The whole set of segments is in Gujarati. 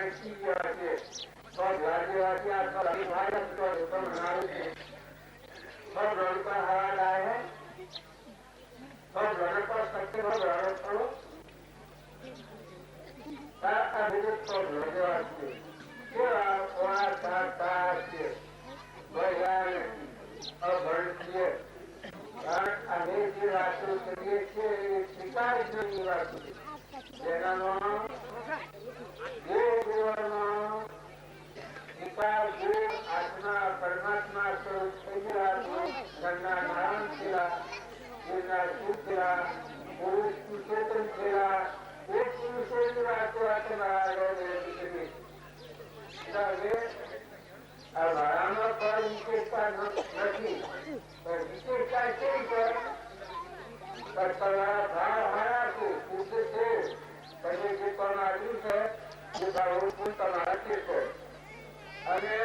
વેચી ગયા છે તો રાજ્યવાસી આ ભારત તો નારું છે सब रण पर हवा लाए हैं सब रण पर सत्य सब रण करो अभिजित सब लगे केवल वहाँ साकार છે ભગવાન અભણકીય કારણ અમે જે વાતો કરીએ છીએ એ સ્વીકારજની વાતો જેનાનો આત્મા પરમાત્મા સ્વરૂપ થઈ ગયા ઘરના નારાયણ થયા એના સુખ થયા પુરુષ ચેતન થયા એ પુરુષોની વાતો આ ભાડામાં પણ વિશેષતા નથી પણ વિશેષતા કેવી પર તમારા ભાવ હારા છે શુદ્ધ છે તમે જે પણ આવ્યું છે એ ભાવ તમારા છે અને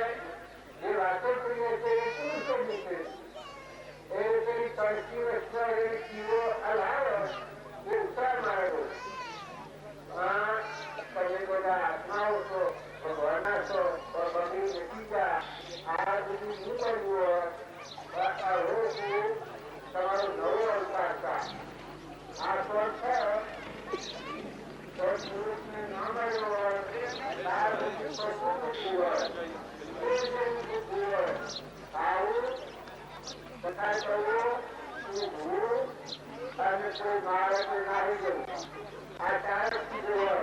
જે વાતો કરીએ છીએ એ પુરુષોની છે એ પેલી તળકી વસ્તુ એ કીવો હલાવો એ ઉતાર મારેલો તમે બધા આત્માઓ છો ભગવાનના છો બગડી નથી ગયા આ બધું નહીં કરવું હોય તમારો નવો અવતાર આ કોણ છે તો પુરુષને ન મળ્યો હોય ત્યાર પછી પશુ બુદ્ધિ હોય આવું તથા કરવું ભૂલ અને કોઈ મારે નારી જવું આ ચાર ચીજો હોય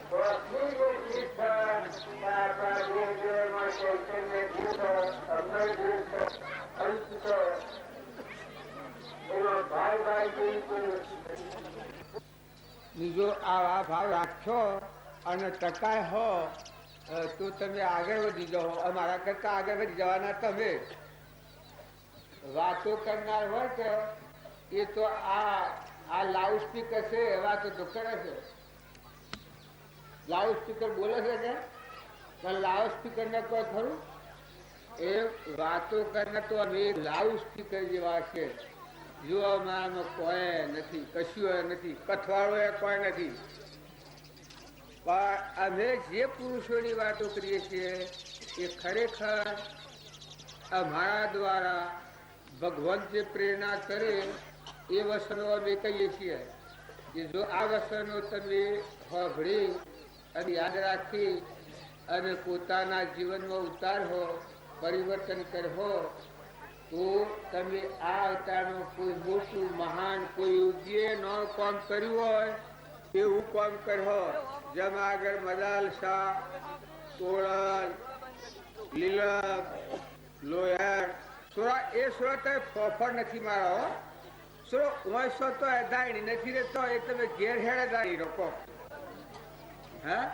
તો આપણી જે જીત છે આપણા દેહમાં ચૈતન્ય જીત અમર જીત અંત છે એનો ભાવ બીજો આ ભાવ રાખશો અને ટકાય હો તો તમે આગળ વધી જાઓ અમારા કરતા આગળ વધી જવાના તમે વાતો કરનાર હોય કે એ તો આ લાઉડ સ્પીકર છે વાતો તો કરે છે લાઉડ સ્પીકર બોલે છે કે પણ લાઉડ સ્પીકર ને કોઈ ખરું એ વાતો કરનાર તો અમે લાઉડ સ્પીકર જેવા છે જો અમારામાં કોઈ નથી કશું નથી કથવાળો એ કોઈ નથી પણ અમે જે પુરુષોની વાતો કરીએ છીએ એ ખરેખર અમારા દ્વારા ભગવાન જે પ્રેરણા કરે એ વસનો અમે કહીએ છીએ કે જો આ વસનો તમે સાંભળી અને યાદ રાખી અને પોતાના જીવનમાં ઉતારો પરિવર્તન કરો તો તમે આ અવતારનું કોઈ મોટું મહાન કોઈ યોગ્ય ન કામ કર્યું હોય એવું કામ કરો જેમ આગળ મદાલ શાહ તોળલ લીલક લોયર સોરા એ સોરા તમે ફોફર નથી મારો સોરો હોય સો તો દાણી નથી રહેતો એ તમે ઘેર હેડે દાણી રોકો હા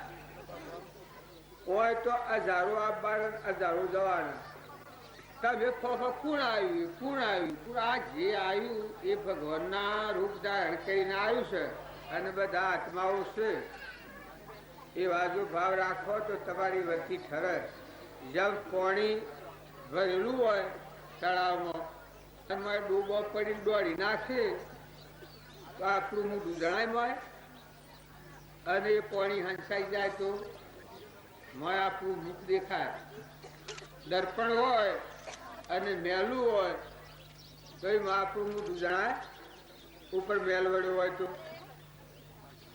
હોય તો હજારો આવવાના હજારો જવાના તમે ફોફર કોણ આવ્યું આ જે આવ્યું એ ભગવાનના રૂપ ધારણ કરીને આવ્યું છે અને બધા આત્માઓ છે એ બાજુ ભાવ રાખો તો તમારી વચ્ચે ઠરે જેમ પાણી ભરેલું હોય તળાવમાં તમારે ડૂબો પડી દોડી નાખે તો આપણું મોઢું જણાય અને એ પાણી હંસાઈ જાય તો મોય આપણું મુખ દેખાય દર્પણ હોય અને મેલું હોય તો એમાં આપણું મોઢું જણાય ઉપર મેલ વળ્યો હોય તો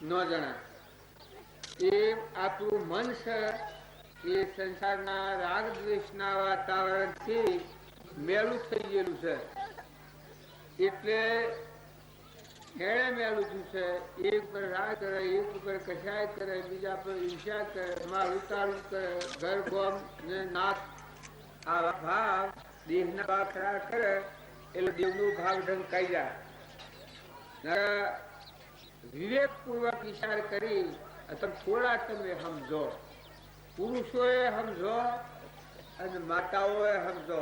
ન જણાય એ આપણું મન છે એ સંસારના રાગ દ્વેષના વાતાવરણથી મેલું થઈ ગયેલું છે એટલે ખેડે મેલું થયું છે એક પર રાગ કરે એક ઉપર કશાય કરે બીજા પર ઈર્ષા કરે મારું તારું કરે ઘર ગોમ ને નાક આવા ભાવ દેહના ભાવ ખરા કરે એટલે દેવનું ભાવ ઢંકાઈ જાય વિવેક પૂર્વક વિચાર કરી થોડા તમે સમજો પુરુષોએ સમજો અને માતાઓએ સમજો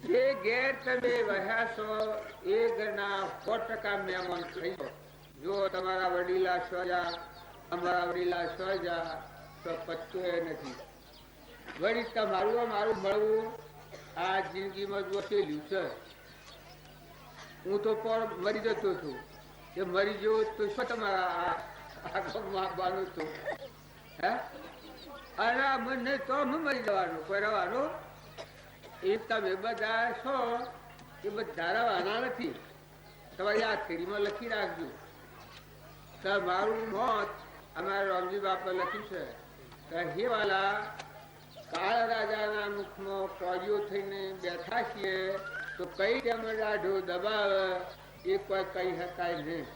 જે ઘેર તમે રહ્યા છો એ ઘરના 100% મહેમાન થઈ જાઓ જો તમારા વડીલા સોજા અમારા વડીલા સોજા તો પત્તો એ નથી વળી તમારું મારું મળવું આ જિંદગીમાં જો થયેલું છે હું તો પણ મરી જતો છું કે મરી જવું તો શું તમારા આખો માપવાનું હતું. હે અને મને તો મરી જવાનું કરવાનું. એ તમે બધા છો એ બધા રવાના નથી. તમારી આ થેરીમાં લખી રાખજો. મારું મોત અમારા રામજી બાપા લખ્યું છે. હે વાલા, કાળ રાજાના મુખમાં કોળીઓ થઈને બેઠા છીએ તો કઈ તેમ રાઢો દબાવે એ કોઈ કહી શકાય નહીં.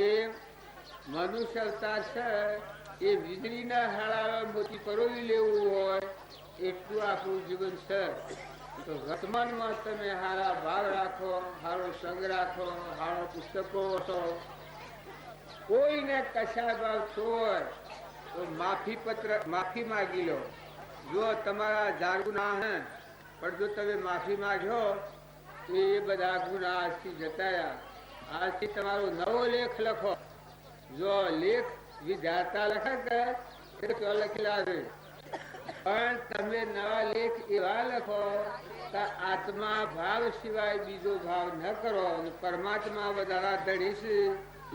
એ મનુષ્ય અવતાર છે એ વીજળીના હાળા મોતી પરોવી લેવું હોય એટલું આપણું જીવન છે. તો વર્તમાનમાં તમે સારા ભાવ રાખો, સારો સંગ રાખો, સારો પુસ્તકો વાંચો. કોઈને કશા ભાવ હોય તો માફી માગી લો. જો તમારા જાણ ગુના હે પણ જો તમે માફી માંગો તો એ બધા ગુના આજથી જતા. આજથી તમારો નવો લેખ લખો. જો લેખ વિધાતા લખે તો લખી લાવે, પણ તમે નવા લેખ એવા લખો કે આત્મા ભાવ સિવાય બીજો ભાવ ન કરો. પરમાત્મા વધારા ધણીશ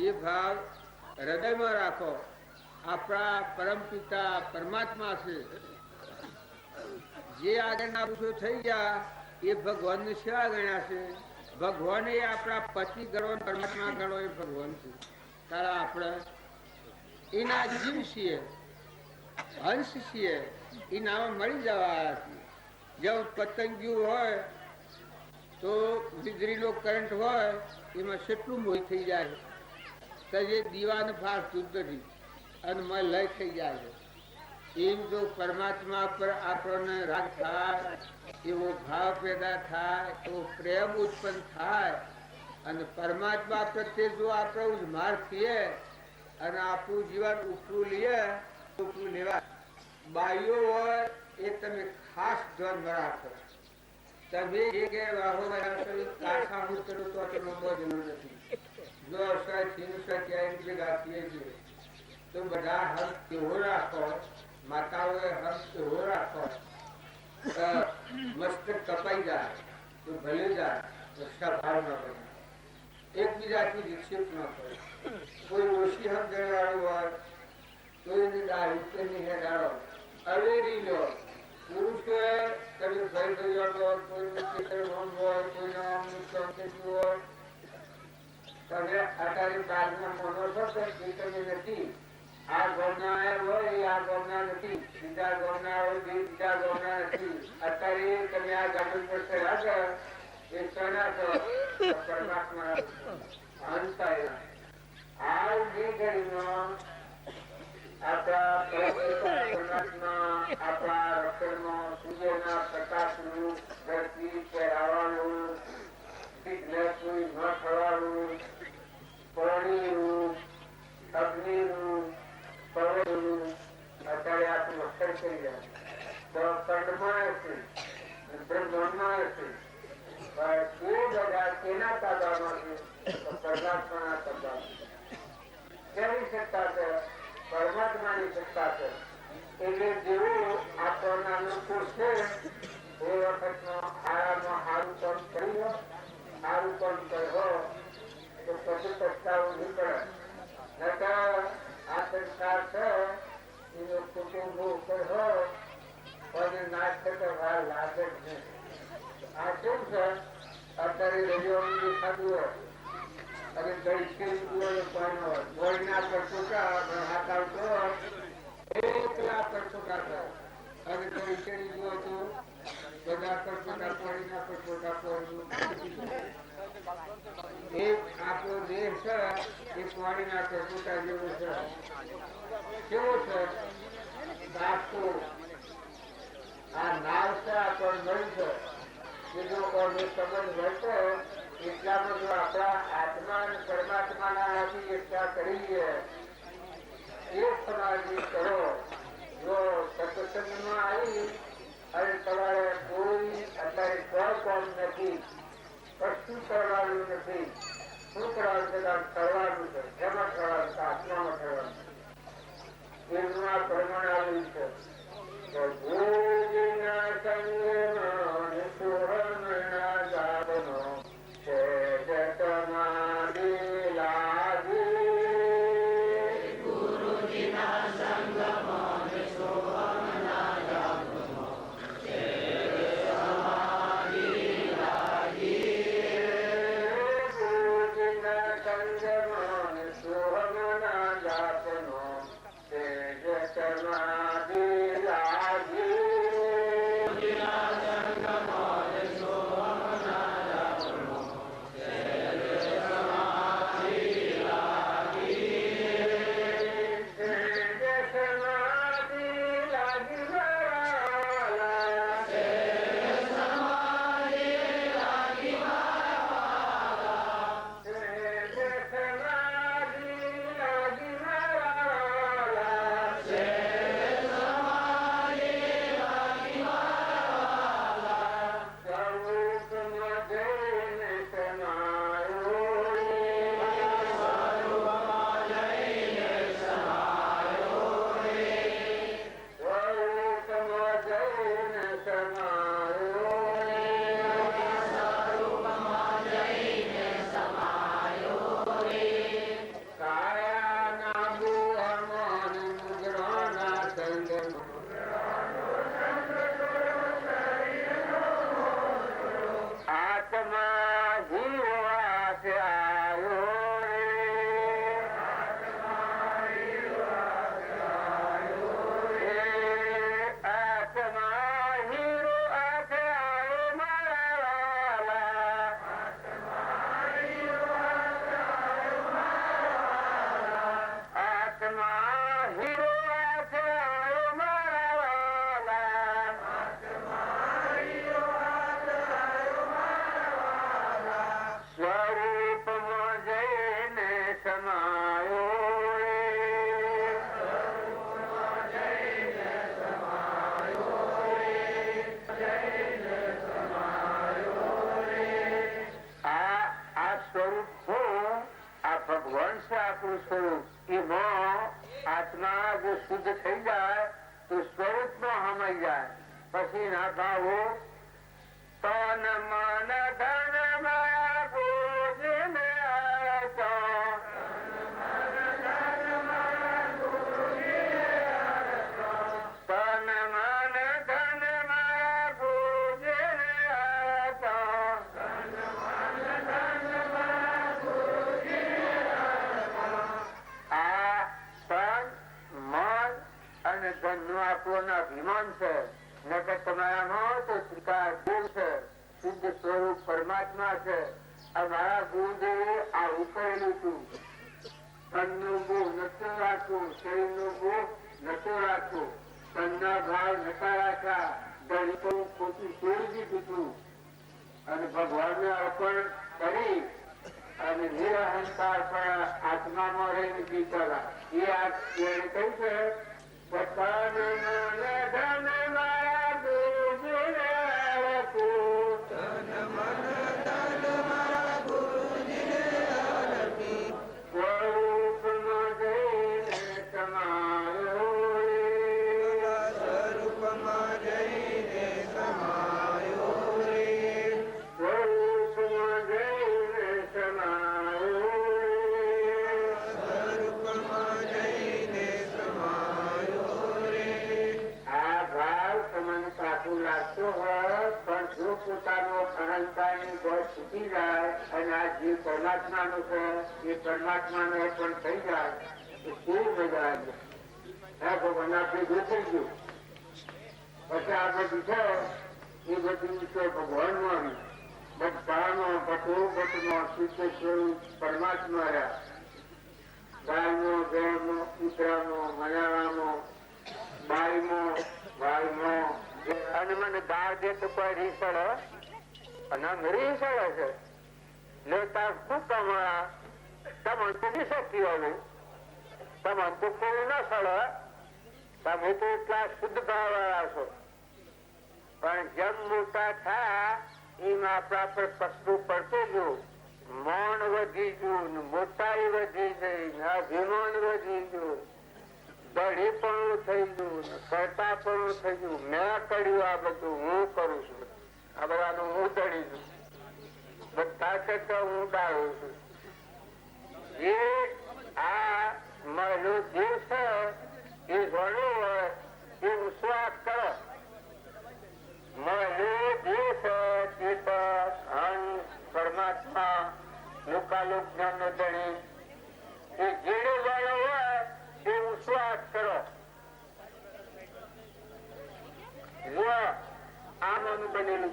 એ ભાવ હૃદયમાં રાખો. આપણા પરમ પિતા પરમાત્મા છે. જે આગળના પુરુષો થઈ ગયા એ ભગવાન ની સેવા ગણ્યા છે. ભગવાન એ આપણા પતિ ગણો, પરમાત્મા ગણો એ ભગવાન છે. તારા આપણે એના જીવ છીએ, હંસ છીએ. એ નામ મળી જવા. જેવું પતંગિયું હોય તો વીજળીનો કરંટ હોય એમાં કેટલું મોહ થઈ જાય કે જે દીવાને ફાટતું જ નથી અને માં લય થઈ જાય છે. એમ જો પરમાત્મા પર આપણને રાગ થાય, એવો ભાવ પેદા થાય, એવો પ્રેમ ઉત્પન્ન થાય અને પરમાત્મા પ્રત્યે જો આપણે ઉજમાર થઈએ અને આપણું જીવન ઉપરું લઈએ, ઉપરું લેવા બાઈઓ હોય એ તમે ખાસ ધ્યાન રાખો. તમે જે વાહો કાઠા હું કરું તો નથી. જો ક્યાંય ભેગા થઈએ છીએ તો બધા હક કેવો રાખો, માતાઓએ હક કેવો રાખો. મસ્તક કપાઈ જાય તો ભલે જાય, ભાવ ન કરે. એકબીજાથી વિક્ષેપ ન કરે. કોઈ ઓછી હક ગણવાળું હોય કોઈને દારૂ હેડાડો અવેરી લો. પુરુષોએ તમે ભય ભર્યો હોય, કોઈનું ખેતર હોય, કોઈનું હોય. તમે અત્યારે બાદમાં મોનો છો કે તમે નથી. આ ગૌના હોય આ ગૌના નથી, બીજા ગૌના હોય બીજા ગૌના નથી. અત્યારે તમે આ ગામન પર ચડ્યા એ ચણા છો પરમાત્મા અંતાય. આ જે ઘડીમાં આપણા પરમાત્મા આપણા રક્ષણમાં સૂર્યના પ્રકાશનું ધરતી પર આવવાનું, કોઈ ન થવાનું, પાણીનું, અગ્નિનું, પવનનું અત્યારે આપણું અક્ષર કરી જાય તો ખંડમાં હશે, બ્રહ્માંડમાં હશે. પણ એ બધા તેના તાબામાં છે તો પરમાત્માના તાબા. કેવી સત્તા છે? પરમાત્માની સત્તા છે. એટલે જેવું આપણના લોકો છે એ વખતનો આરામમાં સારું કામ કરી લો, સારું કામ કરો તો પછી પસ્તાવો નહીં પડે. આ સંસ્કાર છે એનો કુટુંબ ઉપર હોય અને નાશ થતો વાર લાગે જ નહીં. આ શું છે? અત્યારે રવિવારનું દેખાતું હોય અને ગળશેરી પાણી હોય, ગોળના પરચોટા હાથ આવતો હોય એકલા પરચોટા થાય અને ગળશેરી જુઓ તો બધા પરચોટા પાણીના પરચોટા પાણી. એક આપણો દેહ છે એ પાણીના પરચોટા જેવો છે. કેવો છે? આ નાવ છે આપણને મળી છે કે જો કોઈ સંબંધ રહેતો એટલામાં જો આપણા આત્મા અને પરમાત્માના હાથી એકતા કરીએ, એક સમાધિ કરો. જો સત્સંગમાં આવી અને તમારે કોઈ અત્યારે કોઈ કામ નથી, કશું કરવાનું નથી. શું કરવાનું છે? કરવાનું છે. જેમાં કરવાનું છે? આત્મામાં કરવાનું. એનું આ પ્રમાણ આવ્યું છે.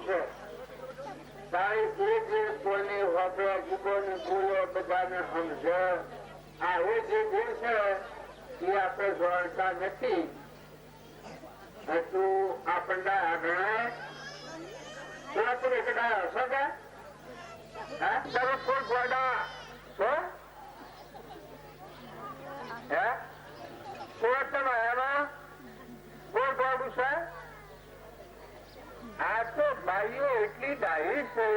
છે. તારી જે જે કોની હોપડા જીવોની ભૂલો બધાને સમજે આવો જે ગુણ છે એ આપણે જોડતા નથી. તું આપણને આગળ તું એકડા હશો કે તારો કોઈ ગોડા છો હે કોઈ તમે એમાં કોઈ ગોડું છે. આ તો બાઈઓ એટલી ડાહી છે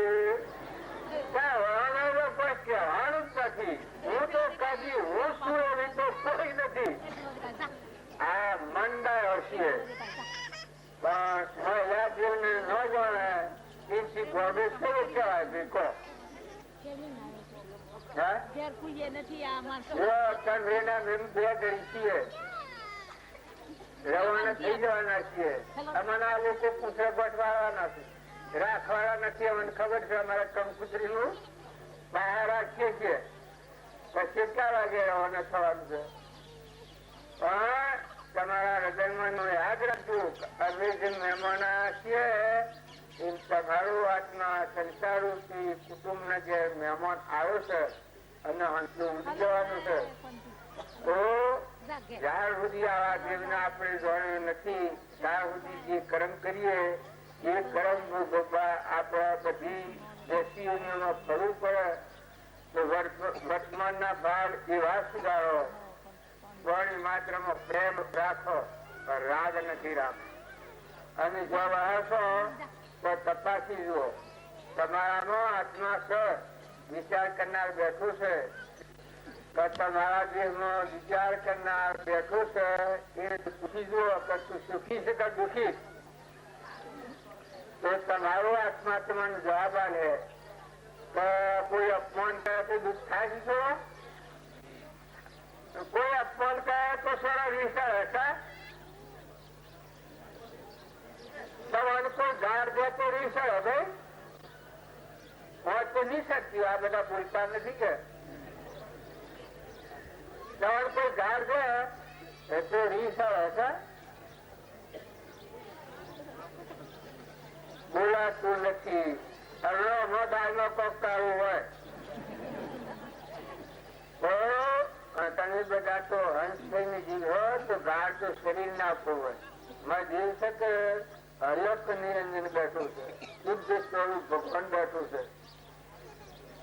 કોઈ કહેવાનું જ નથી. હું તો કદી હું છું એવી તો કોઈ નથી. આ મંડાય હશે પણ મહિલા જીવને ન જાણે એથી ગોડું થોડું કહેવાય ભીકો. રવાના થઈ જવાના છીએ. અમને આ લોકો પૂછે ગોઠવાના છે, રાખવાના નથી. અમને ખબર છે અમારા કંકુતરી નું બહાર રાખીએ છીએ. પછી કેટલા વાગે રવાના થવાનું છે. પણ તમારા હૃદયમાં યાદ રાખવું અમે જે મહેમાન છીએ એ તમારું આત્મા સંસારથી કુટુંબ ના જે મહેમાન આવ્યો છે અને હંસનું ઉડી જવાનું છે. તો જ્યાં સુધી આવા દેવને આપણે જાણ્યું નથી ત્યાં સુધી જે કર્મ કરીએ એ કર્મ આપણે બધી દેશીઓનો ફરવું પડે. તો વર્તમાનના ભાગ એવા સુધારો સ્વર્ણ માત્રમાં પ્રેમ રાખો રાગ નથી રાખો. અને જો હશો તો તપાસી જુઓ તમારામાં આત્મા છે વિચાર કરનાર બેઠું છે તો તમારા દેહમાં વિચાર કરનાર બેઠું છે એ પૂછી જુઓ કે તું સુખી છે કે દુઃખી. તો તમારો આત્મા તમને જવાબ આપે તો કોઈ અપમાન કરે તો દુઃખ થાય છે. કોઈ અપમાન કરે તો સારા વિચાર હશે. તમારે કોઈ ગાળ દે તો રીસર હવે તો નહીં શકતી. આ બધા બોલતા નથી કે તમારે કોઈ ગાળ દે તો રીસર હશે. બોલાતું નથી. દાળનો કોક કરવું હોય તો તમે બધા તો હંસ થઈને જીવ હોય તો ગાળ તો શરીર ના આપવું હોય. મારે જીવ છે કે અલગ નિરંજન બેઠું છે, શુદ્ધ સ્વરૂપ ભગવાન બેઠું છે.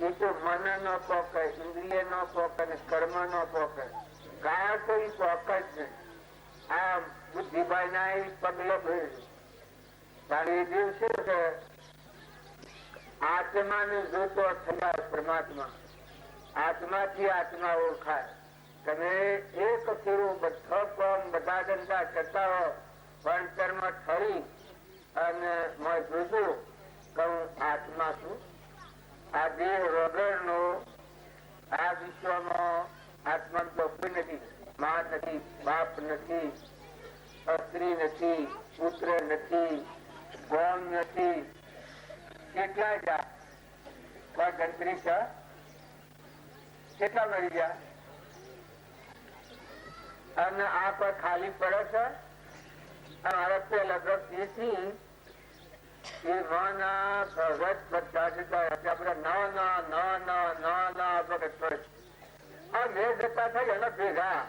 એ તો મન નો પોક, ઇન્દ્રિય નો પોક અને કર્મ નો પોક. ગાળ તો એ પોક જ છે. આ બુદ્ધિભાઈ ના એ પગલો તારે એ જીવ શું છે આત્મા ને જોતો થયા પરમાત્મા. આત્માથી આત્મા ઓળખાય. તમે એક ફેરું બધો કામ બધા ધંધા કરતા હો પણ કર્મ ઠરી અને જોજો કે હું આત્મા છું. આ દેહ વગરનો આ વિશ્વમાં આત્મા તો કોઈ નથી. મા નથી, બાપ નથી, સ્ત્રી નથી, પુત્ર નથી, ગોમ નથી. કેટલા જા કોઈ ગણતરી છે? કેટલા મરી ગયા? અને આ પર ખાલી પડે છે. અમારા તે લગભગ એ ભગત બધા આપડે મેં જતા થઈ એના ભેગા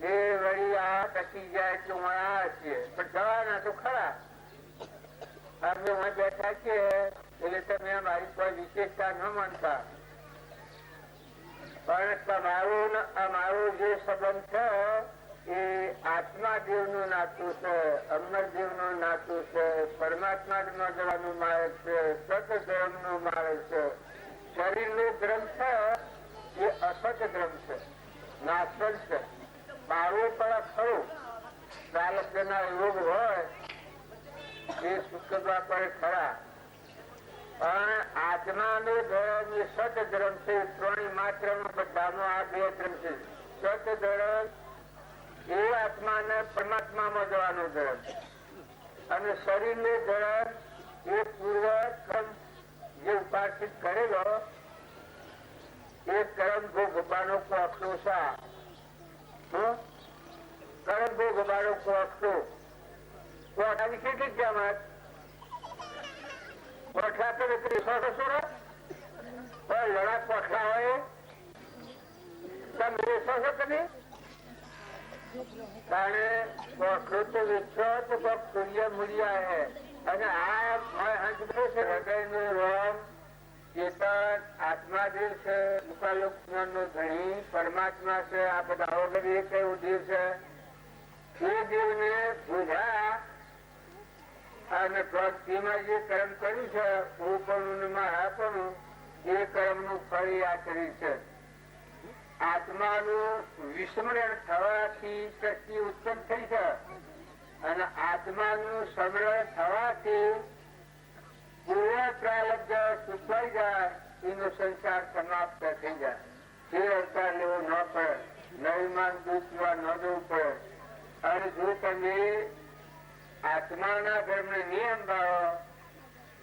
એ વળી આ ટકી જાય એટલું આ છીએ પણ જવાના તો ખરા. અમે બેઠા છીએ એટલે તમે અમારી કોઈ વિશેષતા ન માનતા. પણ તમારું અમારું જે સંબંધ છે એ આત્મા દેવ નું નાતું છે, અમર દેવ નું નાતું છે, પરમાત્મા જવાનું માર્ગ છે, સત ધર્મ નું માર્ગ છે. શરીર નું ધર્મ છે એ અસત ધર્મ છે, નાશવંત છે. મારવું પડે ખરું. ચાલક ના રોગ હોય એ સુખવા પડે ખરા. પણ આત્મા નું ધર્મ એ સત ધર્મ છે. ત્રણેય માત્ર બધામાં આ બે ધર્મ છે. સત ધર્મ એ આત્મા ને પરમાત્મા માં જવાનું ધર્મ અને શરીર નું ધર્મ એ પૂર્વ કર્મ જે ઉપાસિત કરેલો એ કર્મ ભોગવાનો કોકનો સા કર્મ ભોગવાનો કોકનો કેટલી કિંમત કોઠા તો લડા કોઠા હોય તમે વેચો છો તમે તારે કોઠું તો વેચો તો સૂર્ય મૂલ્યા હે અને આ હંસ છે હૃદય નું રોમ ચેતન આત્મા દેવ છે મુકાલોકન નો ધણી પરમાત્મા છે આ બધા વગર એક એવું દેવ છે એ દેવ ને પૂજા અને તેમાં જે કર્મ કર્યું છે હું પણ એ કર્મ નું ફળ આચર્યું છે. આત્માનું વિસ્મરણ થવાથી શક્તિ ઉત્પન્ન થઈ છે અને આત્માનું સ્મરણ થવાથી પૂર્ણ પ્રારબ્ધ સુખાઈ જાય એનો સંસાર સમાપ્ત થઈ જાય. તે અવતાર લેવો ન પડે, નવીમાન દૂધવા ન જવું પડે. અને જો તમે આત્માના ધર્મ ને નિયમ પાડો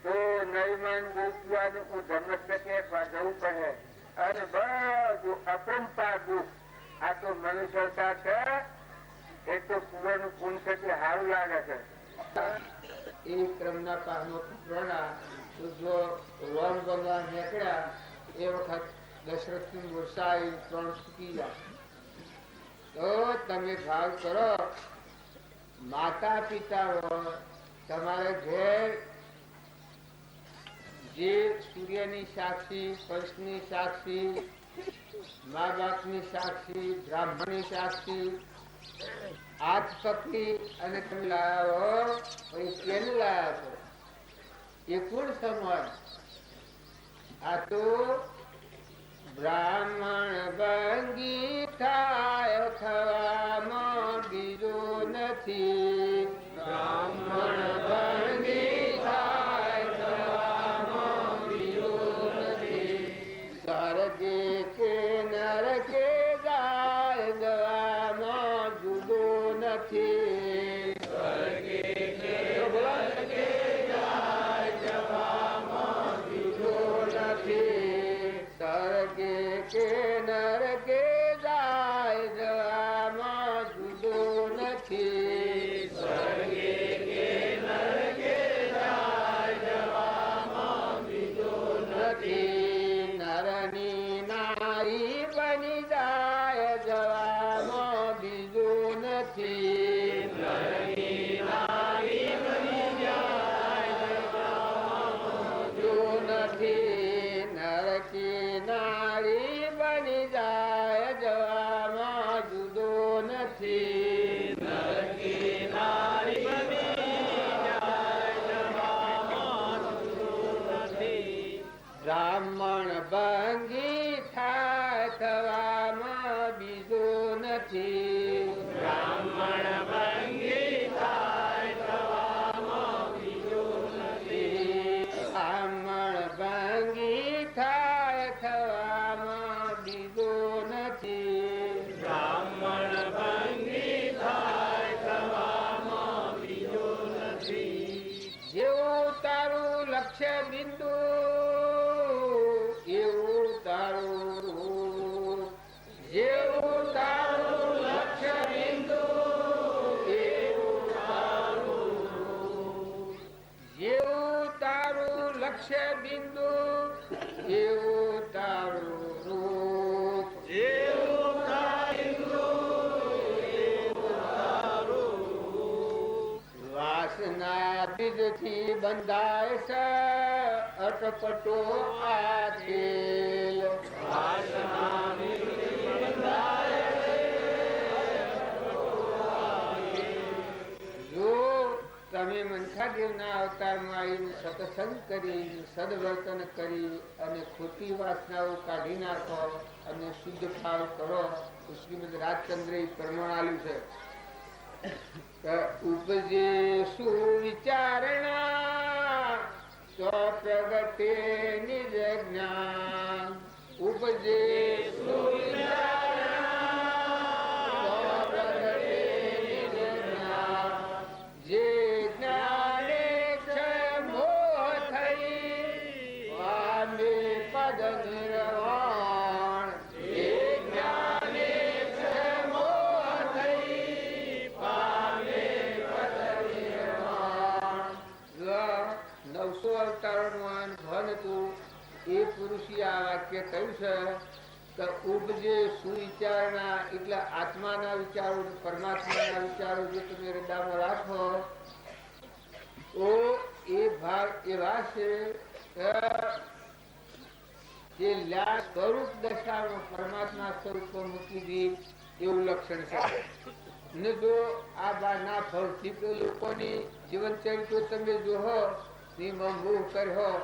તો નવીમાન દૂધવાનું ધર્મ જવું પડે. અને બધું અપરંપાર દુઃખ આ તો મનુષ્યતા છે એ તો કુંવર નું પૂન છે તે સારું લાગે છે. એ ક્રમના પાનો પુત્રોના જો રોમ બનવા નીકળ્યા એ વખત દશરથ ની ગુસ્સાઈ 3 ચૂકી જાય. તો તમે ભાવ કરો માતા પિતા તમારે ઘેર જે સૂર્યની સાક્ષી, પંચની સાક્ષી, મા બાપની સાક્ષી, બ્રાહ્મણની સાક્ષી હાથ પકડી અને તમે લાવો કેને લાયા છો એ કોણ સમાન? આ તો બ્રાહ્મણ ભંગી થાય થવામાં બીજો નથી. બ્રાહ્મણ ભંગી થાય થવામાં બીજો નથી. સ્વર્ગે કે નરકે જાય જવામાં જુદો નથી. સ્વર્ગે કે નરકે જાય જવામાં જુદો નથી. સ્વર્ગે કે નરકે જાય જવામાં જુદો નથી. સ્વર્ગે કે નરકે જાય જવામાં જુદો નથી. નરની નારી બની જાય જવામાં બીજું નથી. નરની નારી બની જાય જવામાં બીજું નથી. નરકી નારી બની જાય જવામાં જુદો નથી. નરકી નારી બની જાય જવામાં જુદો નથી. બ્રાહ્મણ ભંગી થાય થવામાં બીજો નથી. બ્રાહ્મણ ભંગી થાય થવામાં બીજો નથી. બ્રાહ્મણ ભંગી થાય થવામાં બીજો નથી. બ્રાહ્મણ ભંગી થાય થવામાં બીજો નથી. જેવું તારું લક્ષ્ય બિંદુ એવું તારું રૂપ. જેવું તારું લક્ષ્ય બિંદુ એવું તારું રૂપ. જેવું તારું લક્ષ્ય બિંદુ એવું તારું રૂપ. જેવું તારું એવું તારું રૂપ. વાસના બીજથી બંધાય છે અટપટો આ ખેલ. વાસના બીજથી બંધાય છે જો તમે મનખાદેવના અવતારમાં આવીને સત્સંગ કરી, સદવર્તન કરી અને ખોટી વાસનાઓ કાઢી નાખો અને શુદ્ધ ભાવ કરો તો શ્રીમદ રાજચંદ્ર પ્રમાણ આલ્યું છે. ઉપજે સુવિચારણા તો પ્રગટે નિજ જ્ઞાન. ઉપજે સુવિચારણા તો પ્રગટે નિજ જ્ઞાન. જે જ્ઞાને છે મોહ થઈ પામે પદ નિર્વાણ. જે જ્ઞાને છે મોહ થઈ પામે પદ નિર્વાણ. 900 અવતારોનું ઋષિ આ વાક્ય કહ્યું છે કે ઉપજે સુવિચારના એટલે આત્માના વિચારો પરમાત્માના વિચારો જો તમે હૃદયમાં રાખો તો એ ભાગ એવા છે જે સ્વરૂપ દશામાં પરમાત્મા સ્વરૂપમાં મૂકી દે એવું લક્ષણ છે. ને જો આ બારના ભૌતિક લોકોની જીવન ચરિત્રો તમે જોહો મોહ કર્યો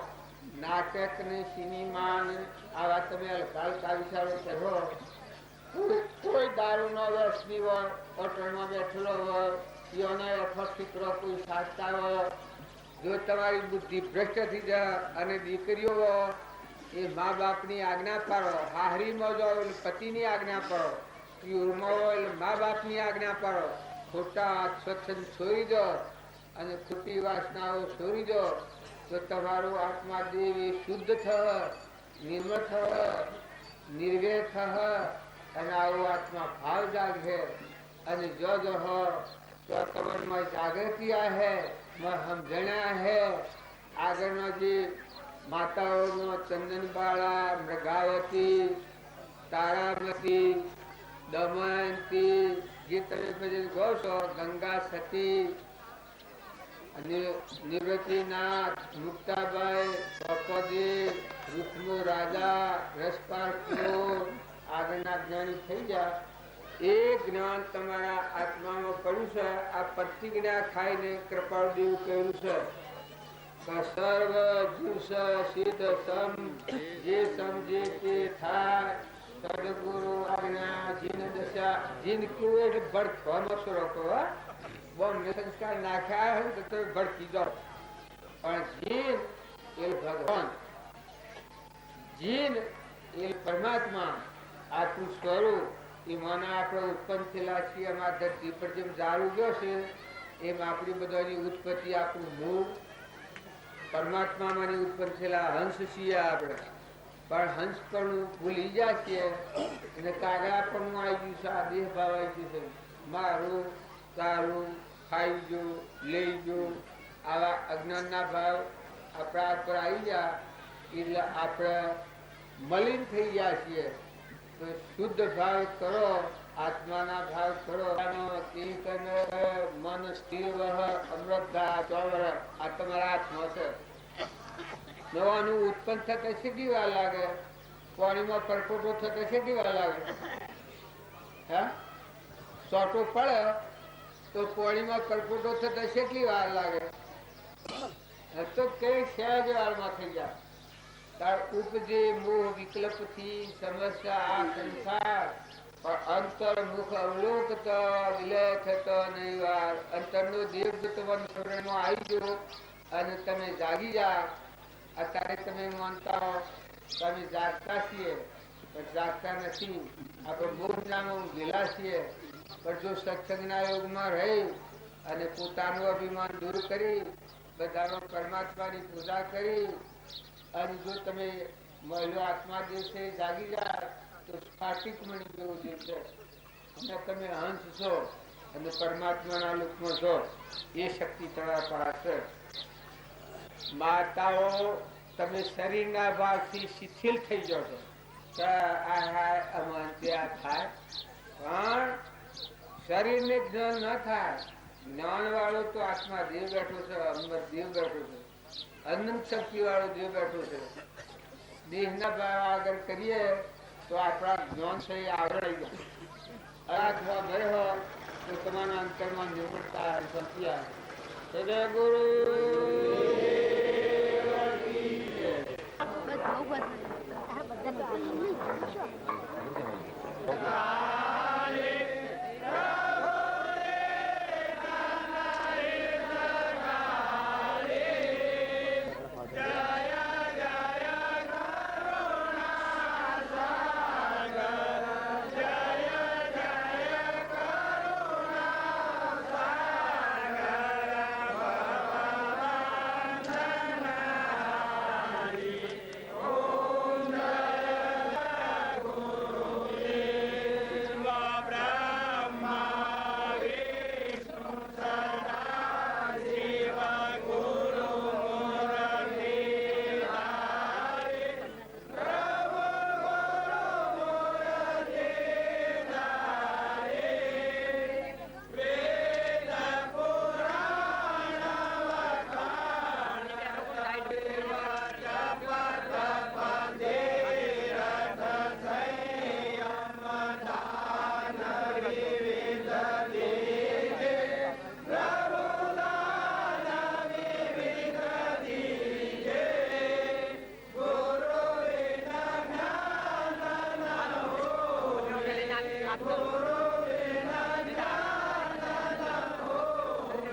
નાટક ને સિનેમા ને આવા તમે હલકા વિચારો કરો કોઈ દારૂ નો રસ પીવો હોટલમાં બેઠેલો હોય યોને અફીકરો કોઈ સાચતા હોય જો તમારી બુદ્ધિ ભ્રષ્ટ થઈ જાય અને દીકરીઓ એ મા બાપની આજ્ઞા પાડો હાહરીમાં જો પતિની આજ્ઞા પાડો પ્યુરમાં હોય એટલે મા બાપની આજ્ઞા પાડો ખોટા સ્વચ્છંદ છોડી દો અને ખોટી વાસનાઓ છોડી દો તો તમારો આત્મા દેવ શુદ્ધ થહ નિર્મળ થહ નિર્વેર થહ અને આવો આત્મા ભાવ જાગે અને જો જો હો તો તમારામાં જાગૃતિ આહે સમજણા હે આગળનો જે માતાઓનો ચંદનબાળા મૃગાવતી તારામતી દમયંતી જે તમે ભજન કહો છો ગંગા સતી નિવૃત્તિનાથ મુક્તાબાઈ દ્રૌપદી રૂક્મુ રાજા રસપાલ આગળના જ્ઞાની થઈ ગયા એ જ્ઞાન તમારા આત્મામાં પડ્યું છે. આ પ્રતિજ્ઞા ખાઈને કૃપાળદેવ કહ્યું છે સર્વ જીવ સિદ્ધ સમ જે સમજે તે થાય સદગુરુ આજ્ઞા જીન દશા જીન કયું એટલે ભડકવાનો સ્વરૂપ બોમ્બે સંસ્કાર નાખ્યા હોય તો તમે ભડકી જાઓ પણ જીન એ ભગવાન જીન એ પરમાત્મા આટલું સ્વરૂપ એમાંના આપણે ઉત્પન્ન થયેલા છીએ એમાં ધરતી પર જેમ ઝાડું ગયો છે એમ આપણી બધાની ઉત્પત્તિ આપણું મૂળ પરમાત્મામાંની ઉત્પન્ન થયેલા હંસ છીએ આપણે પણ હંસ પણ ભૂલી ગયા છીએ અને કાગડા પણ આવી ગયું છે આ દેહ ભાવ આવી ગયું છે મારું તારું ખાઈ જો લઈ જો આવા અજ્ઞાનના ભાવ આપણા પર આવી ગયા એટલે આપણે મલિન થઈ ગયા છીએ. તો શુદ્ધ ભાવ કરો આત્માના ભાવ કરો મન સ્થિર અમૃતદા ચોવર આ તમારા હાથમાં છે. નવાનું ઉત્પન્ન થતા કેટલી વાર લાગે પાણીમાં પરપોટો થતા કેટલી વાર લાગે હા સોટો પડે તો પાણીમાં પરપોટો થતા કેટલી વાર લાગે તો કઈ સહેજ વારમાં થઈ જાય. ઉપજે મોહ વિકલ્પ થી સમસ્યા આ સંસાર પણ અંતર મુખ અવલોકત વિલય થતો નહીં વાર અંતર નો દેવ તમારા આવી ગયો અને તમે જાગી જા. અત્યારે તમે માનતા હો તમે જાગતા છીએ પણ જાગતા નથી આપણે બહુ નામાં ઊંઘેલા છીએ પણ જો સત્સંગના યોગમાં રહી અને પોતાનું અભિમાન દૂર કરી બધાનો પરમાત્માની પૂજા કરી અને જો તમે મહિલો આત્મા દિવસે જાગી જાય તો સ્ફાટિક મણી જેવો દિવસે અને તમે હંસ છો અને પરમાત્માના લોકમાં છો એ શક્તિ તમારા પાસે. માતાઓ તમે શરીરના ભાગથી શિથિલ થઈ જાઓ છો થાય પણ શરીરને જ્ઞાન ન થાય. જ્ઞાન વાળો તો આત્મા દેવ બેઠો છે અમર દેવ બેઠો છે અનંત શક્તિ વાળો દેવ બેઠો છે. દેહના ભાવ આગળ કરીએ તો આપણા જ્ઞાન છે એ આવડાઈ જાય અથવા ભય તો તમારા અંતરમાં નિર્મળતા શક્તિ આવે. સદય ગુરુ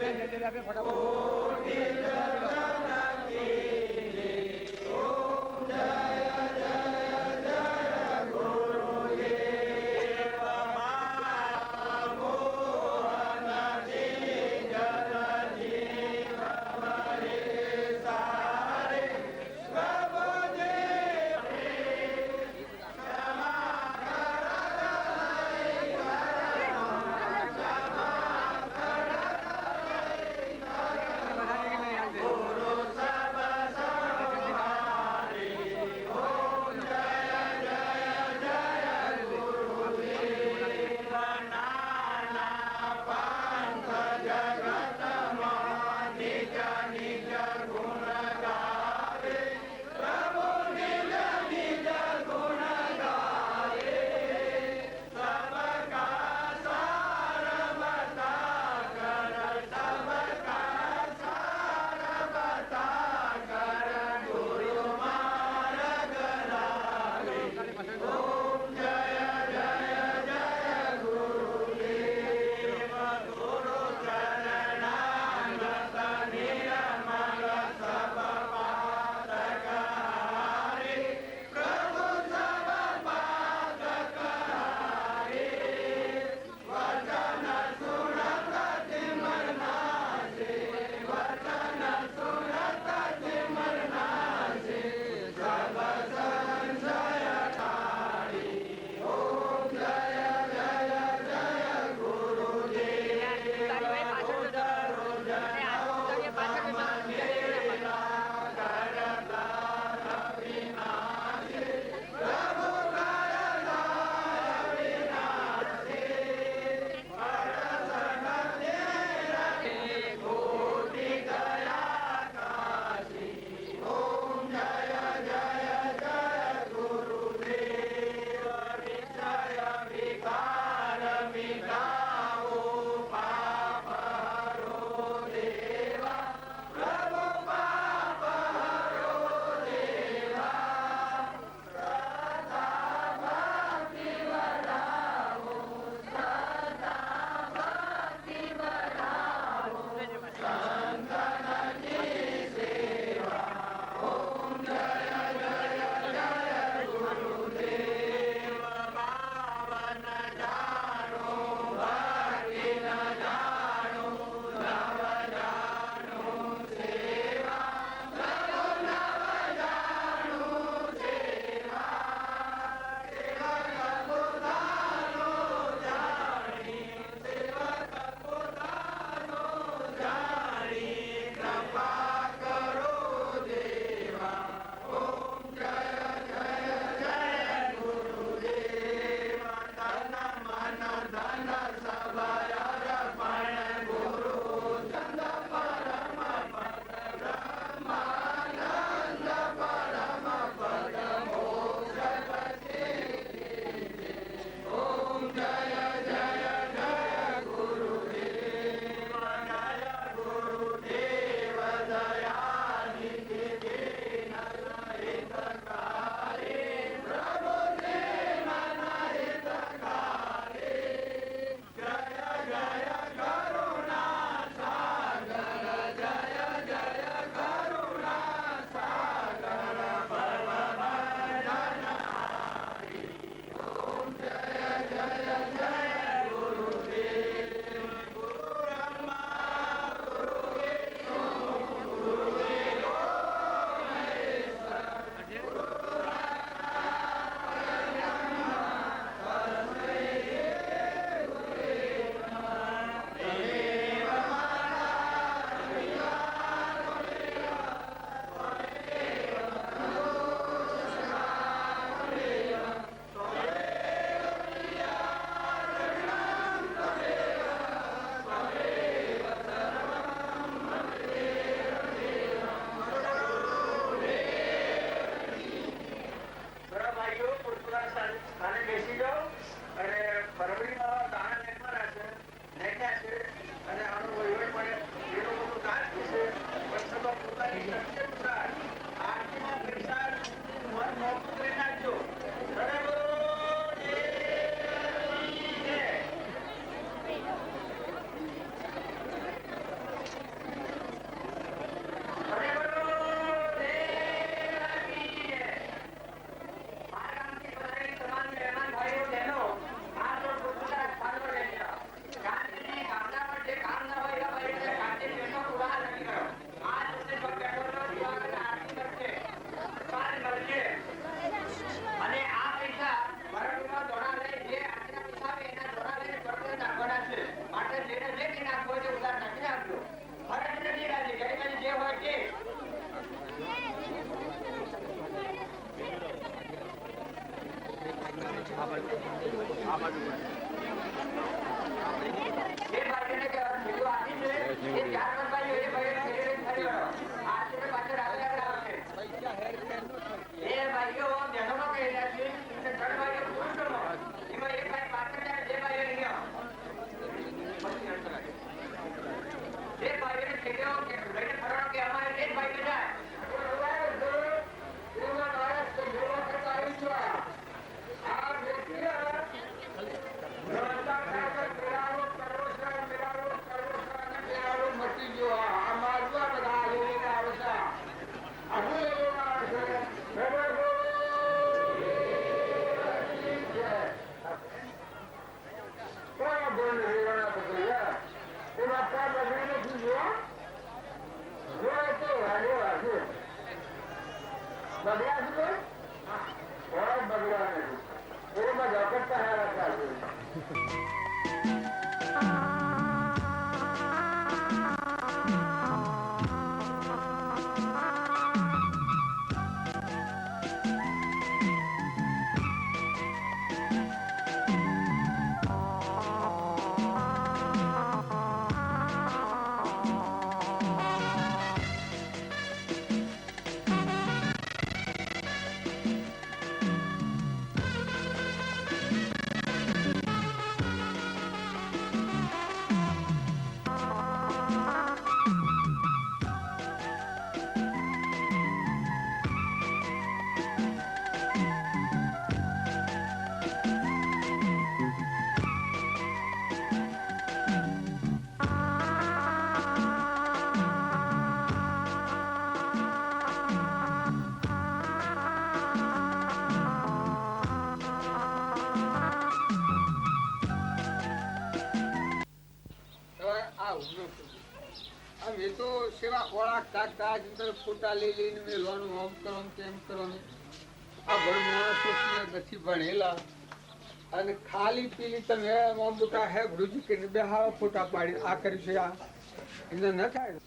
બધા એ તો સેવા ખોરાક કાઢતા ફોટા લઈ લઈને મેળવાનું આમ કરો તેમ કરો આ ભણ માણસો નથી ભણેલા અને ખાલી પીલી તમે મોટા હે ગુરુજી કે બે હાવ ફોટા પાડી આ કર્યું છે આ એને ન થાય.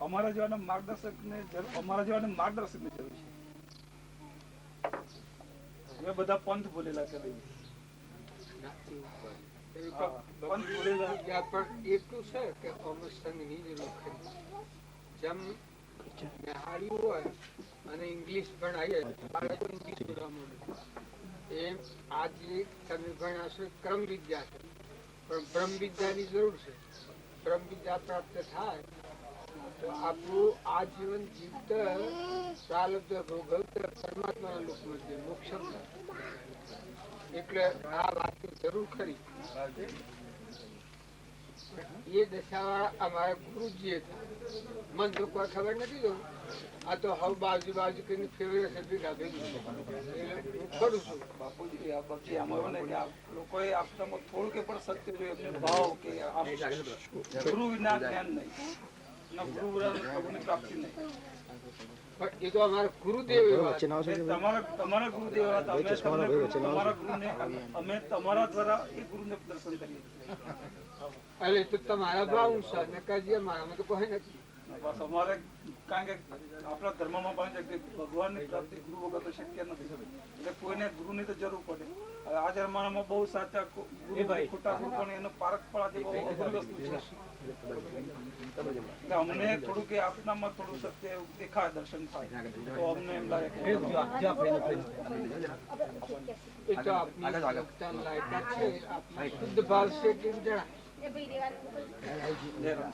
અમારા જેવાના માર્ગદર્શક ની જરૂર છે. બધા પંથ બોલેલા છે. પંથ બોલેલા. પણ એટલું છે કે અમે સંઘની જરૂર ખરી. જેમ નિહાળ્યું હોય અને ઇંગ્લિશ ભણાવીએ બાળકો ઇંગ્લિશ બોલવા માંડે એમ આજે તમે ભણ્યા છો ક્રમ વિદ્યા છે પણ બ્રહ્મ વિદ્યાની જરૂર છે. બ્રહ્મ વિદ્યા પ્રાપ્ત થાય તો આપણું આ જીવન જીવતર પ્રારબ્ધ ભોગવતર પરમાત્માના લોકમાં છે મોક્ષ. એટલે આ વાતની જરૂર ખરી. એ દશા અમારા ગુરુજીએ મન તો કોઈ ખબર નથી દઉં. આ તો હવે બાજુ બાજુ કરીને ફેવરે છે ભેગા ભેગી હું કરું છું. બાપુજી આ પછી આમાં એવું ને કે આ લોકોએ આપણામાં થોડું કે પણ સત્ય જોઈએ એમને ભાવ કે ગુરુ વિના જ્ઞાન નહીં ના ગુરુ વિના પ્રભુની પ્રાપ્તિ નહીં. પણ એ તો અમારા ગુરુદેવ એવા છે. તમારા ગુરુદેવ હતા. તમારા ગુરુને અમે તમારા દ્વારા એ ગુરુને દર્શન કરીએ છીએ. એટલે તો તમારા ભાવ છે ને કાજી અમારામાં તો કોઈ નથી. બસ અમારે કારણ કે આપણા ધર્મમાં પણ છે કે ભગવાનની પ્રાપ્તિ ગુરુ વગર તો શક્ય નથી. એટલે કોઈને ગુરુની તો જરૂર પડે. આ જમાનામાં બહુ સાચા ગુરુ ખોટા ગુરુ પણ એનો પારખ પડાતી બહુ અઘરી વસ્તુ છે. એટલે અમને થોડું કે આપનામાં થોડું સત્ય દેખાય દર્શન થાય તો અમને એમ લાગે કે એ તો આપની ભક્તાન લાયકાત છે. આપનો શુદ્ધ ભાવ છે કેમ જણાય. જય રામ.